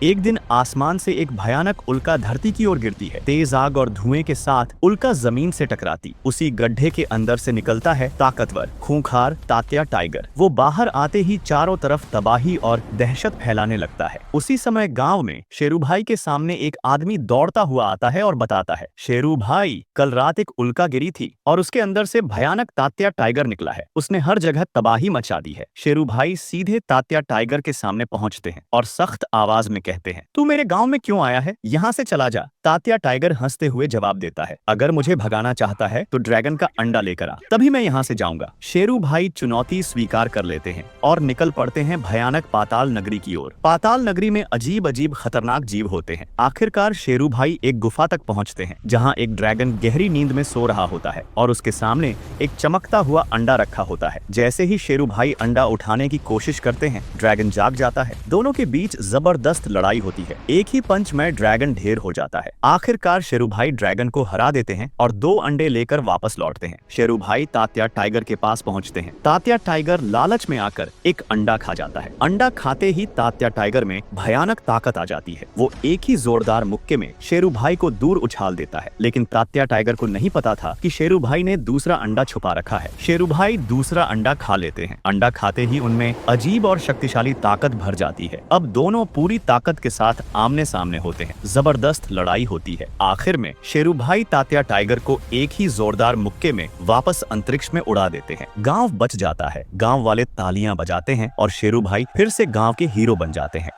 एक दिन आसमान से एक भयानक उल्का धरती की ओर गिरती है। तेज आग और धुएं के साथ उल्का जमीन से टकराती। उसी गड्ढे के अंदर से निकलता है ताकतवर खूंखार तात्या टाइगर। वो बाहर आते ही चारों तरफ तबाही और दहशत फैलाने लगता है। उसी समय गांव में शेरू भाई के सामने एक आदमी दौड़ता हुआ आता है और बताता है, शेरू भाई, कल रात एक उल्का गिरी थी और उसके अंदर से भयानक तात्या टाइगर निकला है। उसने हर जगह तबाही मचा दी है। शेरू भाई सीधे तात्या टाइगर के सामने पहुंचते हैं और सख्त आवाज में कहते हैं, तू मेरे गांव में क्यों आया है? यहाँ से चला जा। तात्या टाइगर हंसते हुए जवाब देता है, अगर मुझे भगाना चाहता है तो ड्रैगन का अंडा लेकर आ, तभी मैं यहाँ से जाऊंगा। शेरू भाई चुनौती स्वीकार कर लेते हैं और निकल पड़ते हैं भयानक पाताल नगरी की ओर। पाताल नगरी में अजीब अजीब खतरनाक जीव होते हैं। आखिरकार शेरू भाई एक गुफा तक पहुँचते हैं जहाँ एक ड्रैगन गहरी नींद में सो रहा होता है और उसके सामने एक चमकता हुआ अंडा रखा होता है। जैसे ही शेरू भाई अंडा उठाने की कोशिश करते हैं, ड्रैगन जाग जाता है। दोनों के बीच जबरदस्त लड़ाई होती है। एक ही पंच में ड्रैगन ढेर हो जाता है। आखिरकार शेरू भाई ड्रैगन को हरा देते हैं और 2 अंडे लेकर वापस लौटते हैं। शेरू भाई तात्या टाइगर के पास पहुंचते हैं। तात्या टाइगर लालच में आकर एक अंडा खा जाता है। अंडा खाते ही तात्या टाइगर में भयानक ताकत आ जाती है। वो एक ही जोरदार मुक्के में शेरू भाई को दूर उछाल देता है। लेकिन तात्या टाइगर को नहीं पता था कि शेरू भाई ने दूसरा अंडा छुपा रखा है। शेरू भाई दूसरा अंडा खा लेते हैं। अंडा खाते ही उनमें अजीब और शक्तिशाली ताकत भर जाती है। अब दोनों पूरी ताकत के साथ आमने सामने होते हैं। जबरदस्त लड़ाई होती है। आखिर में शेरू भाई तात्या टाइगर को एक ही जोरदार मुक्के में वापस अंतरिक्ष में उड़ा देते हैं। गांव बच जाता है। गांव वाले तालियां बजाते हैं और शेरू भाई फिर से गांव के हीरो बन जाते हैं।